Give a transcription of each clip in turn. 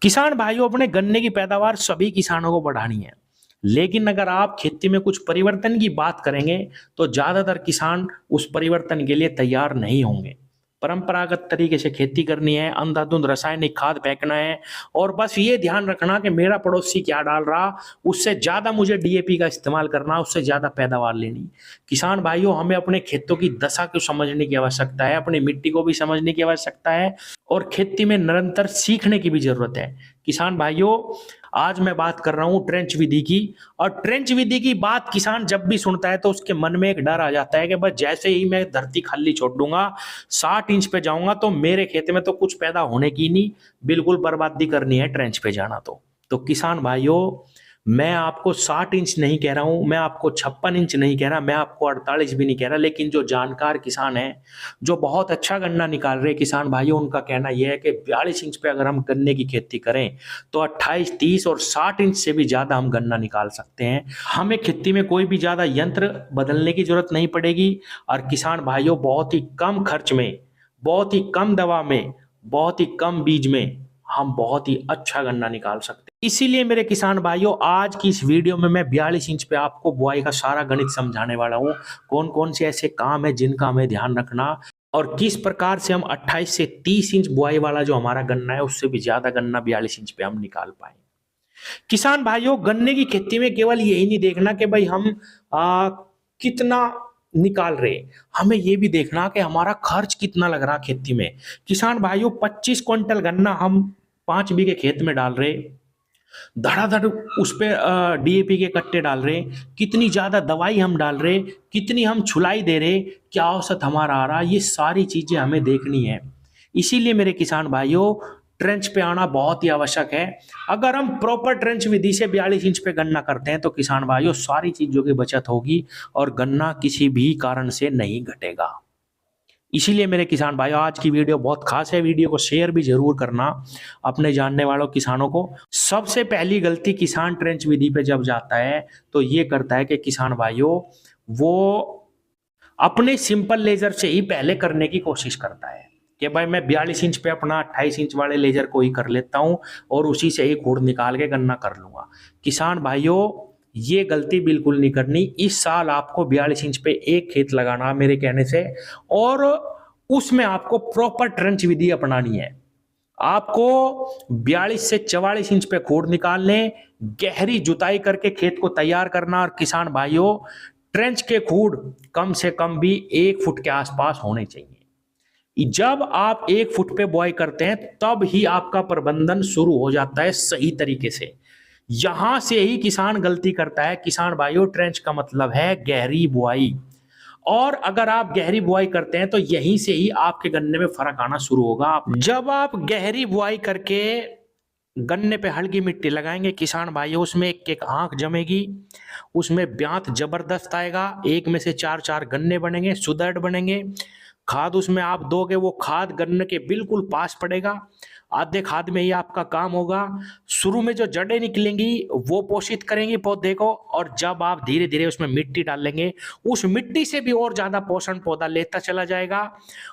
किसान भाइयों, अपने गन्ने की पैदावार सभी किसानों को बढ़ानी है। लेकिन अगर आप खेती में कुछ परिवर्तन की बात करेंगे तो ज्यादातर किसान उस परिवर्तन के लिए तैयार नहीं होंगे। परंपरागत तरीके से खेती करनी है, अंधाधुंध रासायनिक खाद फेंकना है और बस ये ध्यान रखना कि मेरा पड़ोसी क्या डाल रहा, उससे ज्यादा मुझे डीएपी का इस्तेमाल करना, उससे ज्यादा पैदावार लेनी। किसान भाइयों, हमें अपने खेतों की दशा को समझने की आवश्यकता है, अपनी मिट्टी को भी समझने की आवश्यकता है और खेती में निरंतर सीखने की भी जरूरत है। किसान भाइयों, आज मैं बात कर रहा हूं ट्रेंच विधि की। और ट्रेंच विधि की बात किसान जब भी सुनता है तो उसके मन में एक डर आ जाता है कि बस जैसे ही मैं धरती खाली छोड़ दूंगा, 60 इंच पे जाऊंगा तो मेरे खेत में तो कुछ पैदा होने की नहीं, बिल्कुल बर्बादी करनी है ट्रेंच पे जाना। तो किसान भाइयों, मैं आपको 60 इंच नहीं कह रहा हूं, मैं आपको 56 इंच नहीं कह रहा, मैं आपको 48 भी नहीं कह रहा, लेकिन जो जानकार किसान है, जो बहुत अच्छा गन्ना निकाल रहे किसान भाइयों, उनका कहना यह है कि 42 इंच पे अगर हम गन्ने की खेती करें तो 28, 30 और 60 इंच से भी ज्यादा हम गन्ना निकाल सकते हैं। हमें खेती में कोई भी ज्यादा यंत्र बदलने की जरूरत नहीं पड़ेगी और किसान भाइयों, बहुत ही कम खर्च में, बहुत ही कम दवा में, बहुत ही कम बीज में हम बहुत ही अच्छा गन्ना निकाल सकते हैं। इसीलिए मेरे किसान भाइयों, आज की इस वीडियो में मैं 42 इंच पे आपको बुआई का सारा गणित समझाने वाला हूँ। कौन कौन से ऐसे काम है जिनका हमें ध्यान रखना और किस प्रकार से हम 28 से 30 इंच बुआई वाला जो हमारा गन्ना है उससे भी ज्यादा गन्ना 42 इंच पे हम निकाल पाए। किसान भाइयों, गन्ने की खेती में केवल यही नहीं देखना कि भाई हम कितना निकाल रहे, हमें ये भी देखना कि हमारा खर्च कितना लग रहा खेती में। किसान भाइयों, 25 क्विंटल गन्ना हम 5 बीघे खेत में डाल रहे, धड़ाधड़ उस पे डीएपी के कट्टे डाल रहे, कितनी ज्यादा दवाई हम डाल रहे, कितनी हम छुलाई दे रहे, क्या औसत हमारा आ रहा, ये सारी चीजें हमें देखनी है। इसीलिए मेरे किसान भाइयों, ट्रेंच पे आना बहुत ही आवश्यक है। अगर हम प्रॉपर ट्रेंच विधि से 42 इंच पे गन्ना करते हैं तो किसान भाइयों, सारी चीजों की बचत होगी और गन्ना किसी भी कारण से नहीं घटेगा। इसीलिए मेरे किसान भाइयों, आज की वीडियो बहुत खास है। वीडियो को शेयर भी जरूर करना अपने जानने वालों किसानों को। सबसे पहली गलती किसान ट्रेंच विधि पे जब जाता है तो ये करता है कि किसान भाइयों, वो अपने सिंपल लेजर से ही पहले करने की कोशिश करता है कि भाई मैं 42 इंच पे अपना 28 इंच वाले लेजर को ही कर लेता हूं और उसी से ही खूड़ निकाल के गन्ना कर लूंगा। किसान भाइयों, ये गलती बिल्कुल नहीं करनी। इस साल आपको 42 इंच पे एक खेत लगाना मेरे कहने से, और उसमें आपको प्रॉपर ट्रेंच विधि अपनानी है। आपको 42 से 44 इंच पे खोड निकाल लें, गहरी जुताई करके खेत को तैयार करना। और किसान भाइयों, ट्रेंच के खूड कम से कम भी 1 फुट के आसपास होने चाहिए। जब आप 1 फुट पे बुआई करते हैं तब ही आपका प्रबंधन शुरू हो जाता है सही तरीके से। यहां से ही किसान गलती करता है। किसान भाइयों, ट्रेंच का मतलब है गहरी बुआई, और अगर आप गहरी बुआई करते हैं तो यहीं से ही आपके गन्ने में फर्क आना शुरू होगा। जब आप गहरी बुआई करके गन्ने पे हल्की मिट्टी लगाएंगे किसान भाइयों, उसमें एक एक आंख जमेगी, उसमें ब्यांत जबरदस्त आएगा, एक में से 4-4 गन्ने बनेंगे, सुदृढ़ बनेंगे। खाद उसमें आप दोगे, वो खाद गन्ने के बिल्कुल पास पड़ेगा। आधे खाद में ही आपका काम होगा। शुरू में जो जड़ें निकलेंगी वो पोषित करेंगी पौधे को, और जब आप धीरे धीरे उसमें मिट्टी डालेंगे, उस मिट्टी से भी और ज्यादा पोषण पौधा लेता चला जाएगा।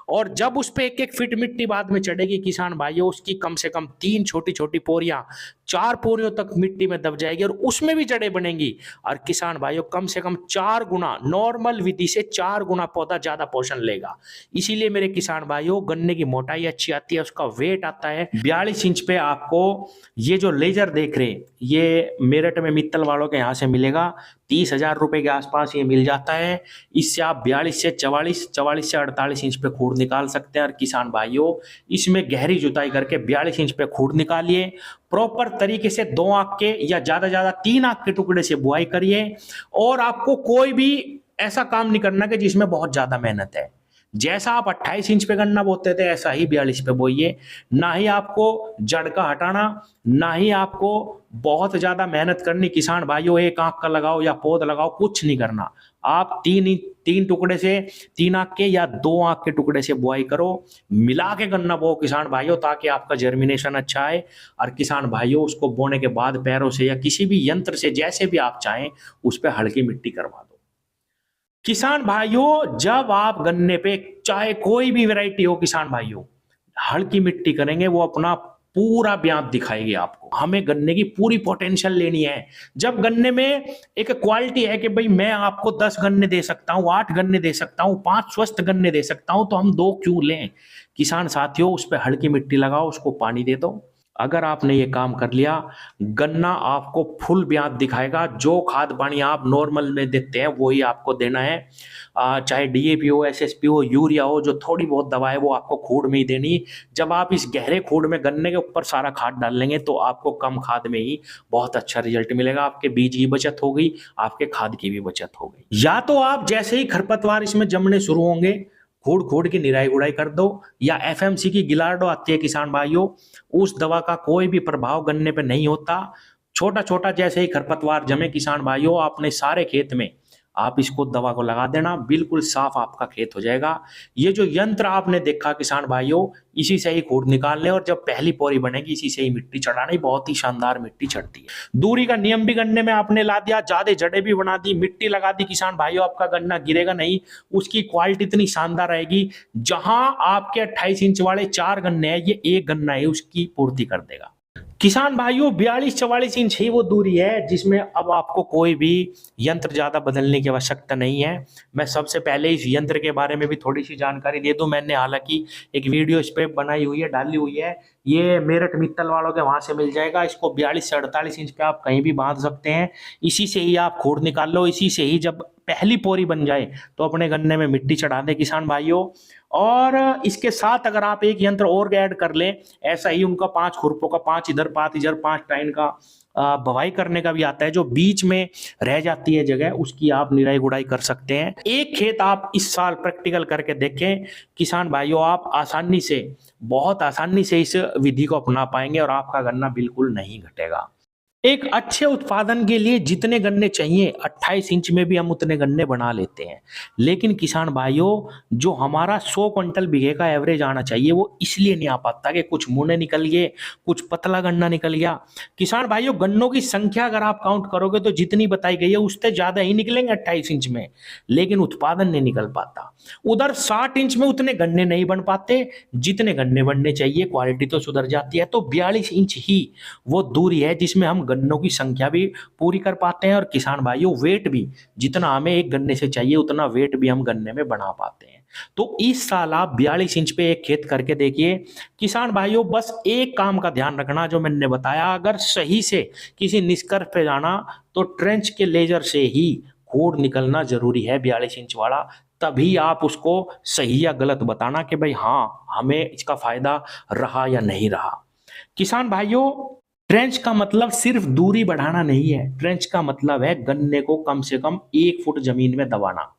और जब उस पे 1-1 फीट मिट्टी बाद में चढ़ेगी किसान भाइयों, उसकी कम से कम 3 छोटी छोटी पोरियां 4 पोरियों तक मिट्टी में दब जाएगी और उसमें भी जड़ें बनेंगी। और किसान भाइयों, कम से कम 4 गुना, नॉर्मल विधि से 4 गुना पौधा ज्यादा पोषण लेगा। इसीलिए मेरे किसान भाइयों, गन्ने की मोटाई अच्छी आती है, उसका वेट आता है। 42 इंच पे आपको ये जो लेजर देख रहे हैं, ये मेरठ में मित्तल वालों के यहाँ से मिलेगा। 30,000 रुपए के आसपास ये मिल जाता है। इससे आप 42 से 44, 44 से 48 इंच पे खूड़ निकाल सकते हैं। और किसान भाइयों, इसमें गहरी जुताई करके 42 इंच पे खूड़ निकालिए। प्रॉपर तरीके से 2 आंख के या ज्यादा ज्यादा 3 आंख के टुकड़े से बुआई करिए। और आपको कोई भी ऐसा काम नहीं करना कि जिसमें बहुत ज्यादा मेहनत है। जैसा आप 28 इंच पे गन्ना बोते थे ऐसा ही 42 पे बोइए। ना ही आपको जड़ का हटाना, ना ही आपको बहुत ज्यादा मेहनत करनी। किसान भाइयों, एक आंख का लगाओ या पौध लगाओ, कुछ नहीं करना। आप 3 टुकड़े से, 3 आंख के या 2 आंख के टुकड़े से बुआई करो। मिला के गन्ना बो किसान भाइयों, ताकि आपका जर्मिनेशन अच्छा आए। और किसान भाइयों, उसको बोने के बाद पैरों से या किसी भी यंत्र से, जैसे भी आप चाहें, उस पर हल्की मिट्टी करवा दो। किसान भाइयों, जब आप गन्ने पे चाहे कोई भी वैरायटी हो किसान भाइयों, हल्की मिट्टी करेंगे, वो अपना पूरा ब्याज दिखाएगी आपको। हमें गन्ने की पूरी पोटेंशियल लेनी है। जब गन्ने में एक क्वालिटी है कि भाई मैं आपको 10 गन्ने दे सकता हूँ, 8 गन्ने दे सकता हूँ, 5 स्वस्थ गन्ने दे सकता हूँ, तो हम 2 क्यों लें? किसान साथियों, उस पर हल्की मिट्टी लगाओ, उसको पानी दे दो। अगर आपने ये काम कर लिया, गन्ना आपको फुल ब्याज दिखाएगा। जो खाद पानी आप नॉर्मल में देते हैं वही आपको देना है। चाहे डीएपी हो, एसएसपी हो, यूरिया हो, जो थोड़ी बहुत दवा है वो आपको खूड़ में ही देनी। जब आप इस गहरे खूड़ में गन्ने के ऊपर सारा खाद डाल लेंगे तो आपको कम खाद में ही बहुत अच्छा रिजल्ट मिलेगा। आपके बीज की बचत हो गई, आपके खाद की भी बचत हो गई। या तो आप जैसे ही खरपतवार इसमें जमने शुरू होंगे, खोड़ खोड़ की निराई गुड़ाई कर दो, या एफएमसी की गिलार्डो आती है किसान भाइयों, उस दवा का कोई भी प्रभाव गन्ने पे नहीं होता। छोटा छोटा जैसे ही खरपतवार जमे किसान भाइयों, अपने सारे खेत में आप इसको दवा को लगा देना, बिल्कुल साफ आपका खेत हो जाएगा। ये जो यंत्र आपने देखा किसान भाइयों, इसी से ही खोड निकालने और जब पहली पोरी बनेगी इसी से ही मिट्टी चढ़ानी, बहुत ही शानदार मिट्टी चढ़ती है। दूरी का नियम भी गन्ने में आपने ला दिया, ज्यादा जड़ें भी बना दी, मिट्टी लगा दी किसान भाइयों, आपका गन्ना गिरेगा नहीं। उसकी क्वालिटी इतनी शानदार रहेगी, जहां आपके 28 इंच वाले 4 गन्ने हैं, ये एक गन्ना है उसकी पूर्ति कर देगा। किसान भाइयों, 42-44 इंच ही वो दूरी है जिसमें अब आपको कोई भी यंत्र ज्यादा बदलने की आवश्यकता नहीं है। मैं सबसे पहले इस यंत्र के बारे में भी थोड़ी सी जानकारी दे दूं। मैंने हालांकि एक वीडियो इस पे बनाई हुई है, डाली हुई है, ये मेरठ मित्तल वालों के वहां से मिल जाएगा। इसको 42 से 48 इंच पे आप कहीं भी बांध सकते हैं। इसी से ही आप खोड़ निकाल लो, इसी से ही जब पहली पोरी बन जाए तो अपने गन्ने में मिट्टी चढ़ा दे किसान भाइयों। और इसके साथ अगर आप एक यंत्र और ऐड कर लें, ऐसा ही उनका 5 खुरपों का, 5 इधर 5 इधर 5 टाइन का बवाई करने का भी आता है, जो बीच में रह जाती है जगह, उसकी आप निराई गुड़ाई कर सकते हैं। एक खेत आप इस साल प्रैक्टिकल करके देखें किसान भाइयों, आप आसानी से, बहुत आसानी से इस विधि को अपना पाएंगे और आपका गन्ना बिल्कुल नहीं घटेगा। एक अच्छे उत्पादन के लिए जितने गन्ने चाहिए 28 इंच में भी हम उतने गन्ने बना लेते हैं। लेकिन किसान भाइयों, जो हमारा 100 क्विंटल बीघे का एवरेज आना चाहिए वो इसलिए नहीं आ पाता कि कुछ मुने निकल गए, कुछ पतला गन्ना निकल गया। किसान भाइयों, गन्नों की संख्या अगर आप काउंट करोगे तो जितनी बताई गई है उससे ज्यादा ही निकलेंगे 28 इंच में, लेकिन उत्पादन नहीं निकल पाता। उधर 60 इंच में उतने गन्ने नहीं बन पाते जितने गन्ने बनने चाहिए, क्वालिटी तो सुधर जाती है। तो 42 इंच ही वो दूरी है जिसमें हम गन्नों की संख्या भी पूरी कर पाते हैं और किसान भाइयों वेट भी, जितना हमें एक गन्ने से चाहिए उतना वेट भी हम गन्ने में बना पाते हैं। तो इस साल आप 42 इंच पे एक खेत करके देखिए किसान भाइयों। बस एक काम का ध्यान रखना जो मैंने बताया, अगर सही से किसी निष्कर्ष पे जाना तो ट्रेंच के लेजर से ही खोड निकलना जरूरी है 42 इंच वाला। तभी आप उसको सही या गलत बताना कि भाई हाँ, हमें इसका फायदा रहा या नहीं रहा। किसान भाइयों, ट्रेंच का मतलब सिर्फ दूरी बढ़ाना नहीं है, ट्रेंच का मतलब है गन्ने को कम से कम 1 फुट जमीन में दबाना।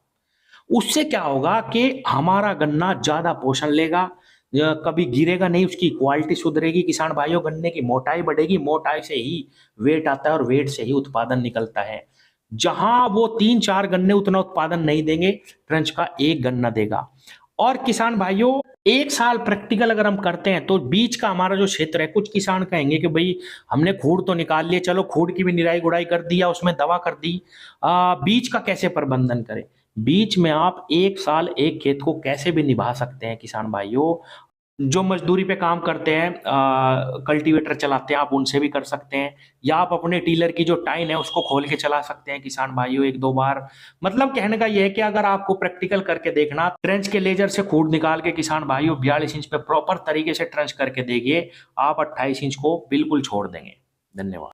उससे क्या होगा कि हमारा गन्ना ज्यादा पोषण लेगा, कभी गिरेगा नहीं, उसकी क्वालिटी सुधरेगी। किसान भाइयों, गन्ने की मोटाई बढ़ेगी, मोटाई से ही वेट आता है और वेट से ही उत्पादन निकलता है। जहां वो 3-4 गन्ने उतना उत्पादन नहीं देंगे, ट्रेंच का एक गन्ना देगा। और किसान भाइयों, एक साल प्रैक्टिकल अगर हम करते हैं तो बीच का हमारा जो क्षेत्र है, कुछ किसान कहेंगे कि भाई हमने खूड़ तो निकाल लिए, चलो खूड़ की भी निराई गुड़ाई कर दी या उसमें दवा कर दी, बीज का कैसे प्रबंधन करें? बीच में आप एक साल एक खेत को कैसे भी निभा सकते हैं किसान भाइयों। जो मजदूरी पे काम करते हैं, कल्टीवेटर चलाते हैं, आप उनसे भी कर सकते हैं, या आप अपने टीलर की जो टाइन है उसको खोल के चला सकते हैं किसान भाइयों 1-2 बार। मतलब कहने का ये है कि अगर आपको प्रैक्टिकल करके देखना, ट्रेंच के लेजर से खूड निकाल के किसान भाइयों 42 इंच पे प्रॉपर तरीके से ट्रेंच करके देखिए, आप 28 इंच को बिल्कुल छोड़ देंगे। धन्यवाद।